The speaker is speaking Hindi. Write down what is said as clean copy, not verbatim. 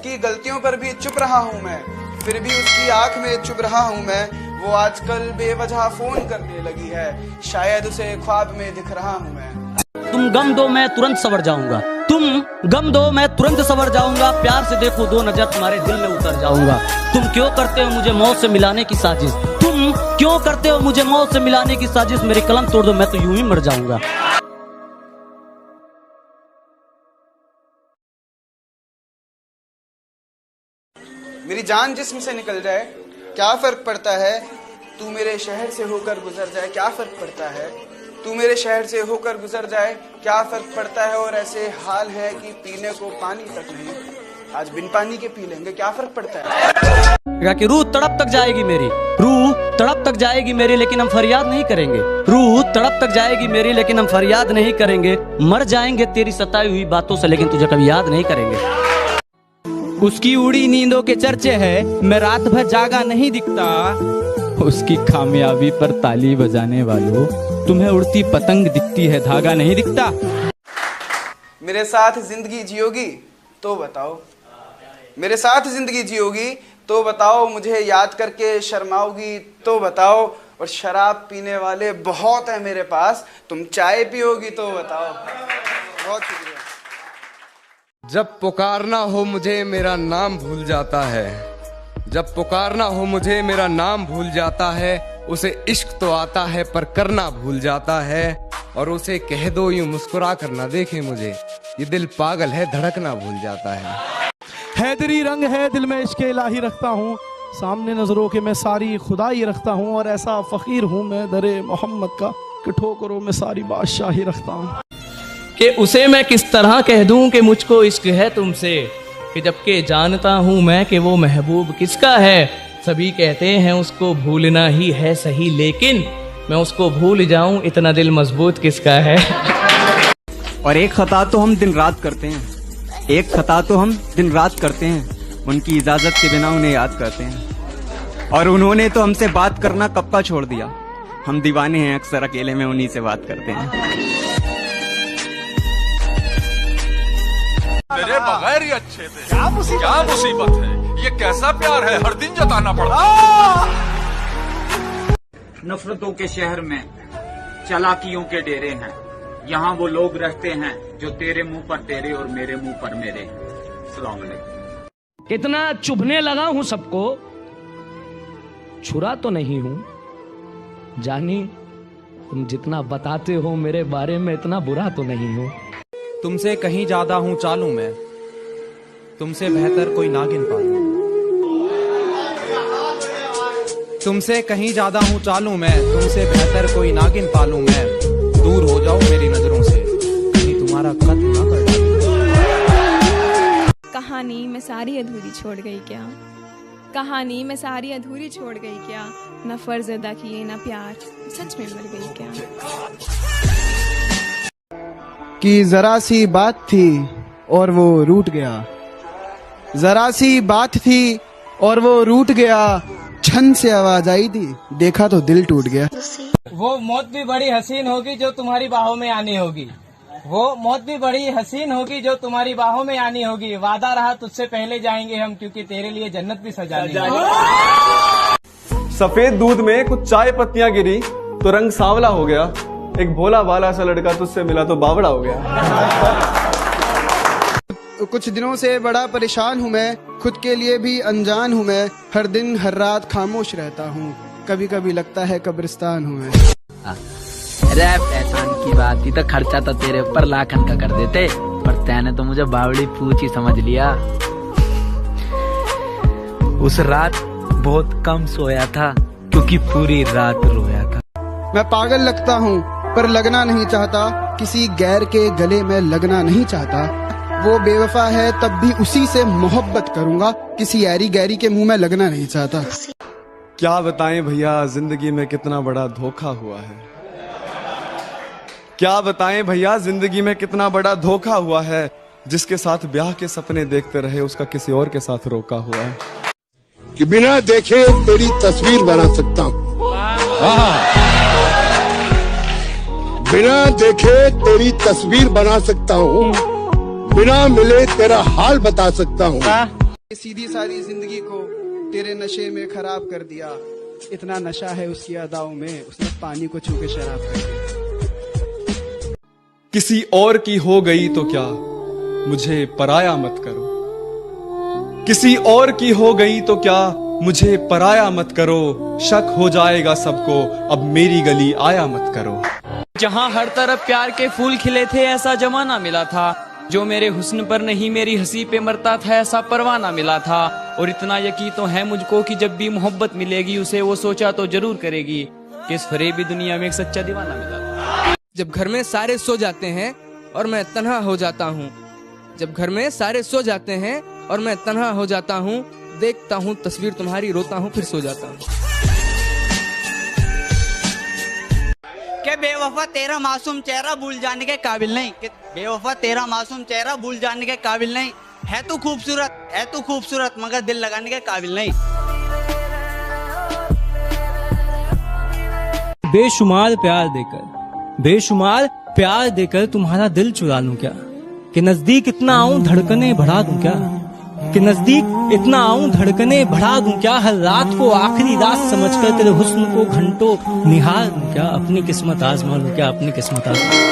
उसकी गलतियों पर भी चुप रहा हूँ मैं, फिर भी उसकी आंख में चुभ रहा हूँ मैं। वो आजकल बेवजह फोन करने लगी है, शायद उसे ख्वाब में दिख रहा हूँ मैं। तुम गम दो मैं तुरंत सवर जाऊंगा, तुम गम दो मैं तुरंत सवर जाऊंगा, प्यार से देखो दो नजर तुम्हारे दिल में उतर जाऊंगा। तुम क्यों करते हो मुझे मौत से मिलाने की साजिश, तुम क्यों करते हो मुझे मौत से मिलाने की साजिश, मेरी कलम तोड़ दो मैं तो यूं ही मर जाऊंगा। मेरी जान जिस्म से निकल जाए क्या फर्क पड़ता है, तू मेरे शहर से होकर गुजर जाए क्या फर्क पड़ता है, तू मेरे शहर से होकर गुजर जाए क्या फर्क पड़ता है। और ऐसे हाल है कि पीने को पानी तक नहीं, आज बिन पानी के पी लेंगे क्या फर्क पड़ता है। कि रूह तड़प तक जाएगी मेरी, रूह तड़प तक जाएगी मेरी, लेकिन हम फरियाद नहीं करेंगे। रूह तड़प तक जाएगी मेरी लेकिन हम फरियाद नहीं करेंगे। मर जाएंगे तेरी सताई हुई बातों से लेकिन तुझे कभी याद नहीं करेंगे। उसकी उड़ी नींदों के चर्चे है, मैं रात भर जागा नहीं दिखता। उसकी कामयाबी पर ताली बजाने वालों, तुम्हें उड़ती पतंग दिखती है धागा नहीं दिखता। मेरे साथ जिंदगी जियोगी तो बताओ, मेरे साथ जिंदगी जियोगी तो बताओ, मुझे याद करके शर्माओगी तो बताओ। और शराब पीने वाले बहुत है मेरे पास, तुम चाय पियोगी तो बताओ। बहुत शुक्रिया। जब पुकारना हो मुझे मेरा नाम भूल जाता है, जब पुकारना हो मुझे मेरा नाम भूल जाता है। उसे इश्क तो आता है पर करना भूल जाता है, और उसे कह दो यूं मुस्कुरा कर ना देखे मुझे, ये दिल पागल है धड़कना भूल जाता है। हैदरी रंग है दिल में इश्क इलाही रखता हूँ, सामने नजरों के मैं सारी खुदाई रखता हूँ। और ऐसा फकीर हूँ मैं दरे मोहम्मद का कि ठोकरों में सारी बादशाही रखता हूँ। कि उसे मैं किस तरह कह दूं कि मुझको इश्क है तुमसे, कि जबकि जानता हूं मैं कि वो महबूब किसका है। सभी कहते हैं उसको भूलना ही है सही, लेकिन मैं उसको भूल जाऊं इतना दिल मजबूत किसका है। और एक खता तो हम दिन रात करते हैं, एक खता तो हम दिन रात करते हैं, उनकी इजाजत के बिना उन्हें याद करते हैं। और उन्होंने तो हमसे बात करना कब का छोड़ दिया, हम दीवाने हैं अक्सर अकेले में उन्हीं से बात करते हैं। मेरे बगैर ही अच्छे थे, क्या मुसीबत है, ये कैसा प्यार है हर दिन जताना पड़ता। नफरतों के शहर में चालाकियों के डेरे हैं, यहाँ वो लोग रहते हैं जो तेरे मुंह पर तेरे और मेरे मुंह पर मेरे। सलाम अलैकुम। कितना चुभने लगा हूं सबको, छुरा तो नहीं हूं जानी, तुम जितना बताते हो मेरे बारे में इतना बुरा तो नहीं हूं। तुमसे कहीं ज्यादा हूं चालू मैं, तुमसे बेहतर कोई नागिन पालू। तुमसे कहीं ज्यादा हूं चालू मैं, तुमसे बेहतर कोई नागिन पालू मैं। दूर हो जाओ मेरी नजरों से, कहीं तुम्हारा कत्ल ना कर डालूं। कहानी मैं सारी अधूरी छोड़ गई क्या, कहानी मैं सारी अधूरी छोड़ गई क्या, न फर्ज अदा किए न प्यार, सच में मर गई क्या। कि जरा सी बात थी और वो रूठ गया, जरा सी बात थी और वो रूठ गया, छन से आवाज आई थी देखा तो दिल टूट गया। वो मौत भी बड़ी हसीन होगी जो तुम्हारी बाहों में आनी होगी, वो मौत भी बड़ी हसीन होगी जो तुम्हारी बाहों में आनी होगी। वादा रहा तुझसे पहले जाएंगे हम, क्योंकि तेरे लिए जन्नत भी सजानी होगी। सफेद दूध में कुछ चाय पत्तियां गिरी तो रंग सांवला हो गया, एक भोला भाला सा लड़का तुझसे मिला तो बावड़ा हो गया। कुछ दिनों से बड़ा परेशान हूँ मैं, खुद के लिए भी अनजान हूँ मैं, हर दिन हर रात खामोश रहता हूँ, कभी कभी लगता है कब्रिस्तान हूँ मैं। अरे पैसा की बात थी तो खर्चा तो तेरे ऊपर लाखन का कर देते, पर तैने तो मुझे बावड़ी पूछी समझ लिया। उस रात बहुत कम सोया था क्योंकि पूरी रात रोया था। मैं पागल लगता हूँ पर लगना नहीं चाहता, किसी गैर के गले में लगना नहीं चाहता। वो बेवफा है तब भी उसी से मोहब्बत करूंगा, किसी यारी गैरी के मुंह में लगना नहीं चाहता। क्या बताएं भैया जिंदगी में कितना बड़ा धोखा हुआ है, क्या बताएं भैया जिंदगी में कितना बड़ा धोखा हुआ है। जिसके साथ ब्याह के सपने देखते रहे उसका किसी और के साथ रोका हुआ है। कि बिना देखे तेरी तस्वीर बना सकता हूँ, बिना देखे तेरी तस्वीर बना सकता हूँ, बिना मिले तेरा हाल बता सकता हूँ। सीधी सारी जिंदगी को तेरे नशे में खराब कर दिया। इतना नशा है उसकी अदाओं में, उसने पानी को छू के शराब कर दिया। किसी और की हो गई तो क्या, मुझे पराया मत करो। किसी और की हो गई तो क्या, मुझे पराया मत करो। शक हो जाएगा सबको, अब मेरी गली आया मत करो। जहाँ हर तरफ प्यार के फूल खिले थे, ऐसा जमाना मिला था। जो मेरे हुस्न पर नहीं मेरी हंसी पे मरता था, ऐसा परवाना मिला था। और इतना यकीन तो है मुझको कि जब भी मोहब्बत मिलेगी उसे वो सोचा तो जरूर करेगी कि इस फरेबी दुनिया में एक सच्चा दीवाना मिला था। जब घर में सारे सो जाते हैं और मैं तन्हा हो जाता हूँ, जब घर में सारे सो जाते हैं और मैं तन्हा हो जाता हूँ, देखता हूँ तस्वीर तुम्हारी, रोता हूँ फिर सो जाता हूँ। के बेवफा तेरा मासूम चेहरा भूल जाने के काबिल नहीं, कि बेवफा तेरा मासूम चेहरा भूल जाने के काबिल नहीं। है तू खूबसूरत मगर दिल लगाने के काबिल नहीं। बेशुमार प्यार देकर तुम्हारा दिल चुरा लूं क्या, कि नजदीक इतना आऊं धड़कने बढ़ा दूं क्या, कि नजदीक इतना आऊं धड़कने बढ़ा दूं क्या। हर रात को आखिरी रात समझकर तेरे हुस्न को घंटों निहार दूं क्या। अपनी किस्मत आजमा लूं क्या, अपनी किस्मत आजमा।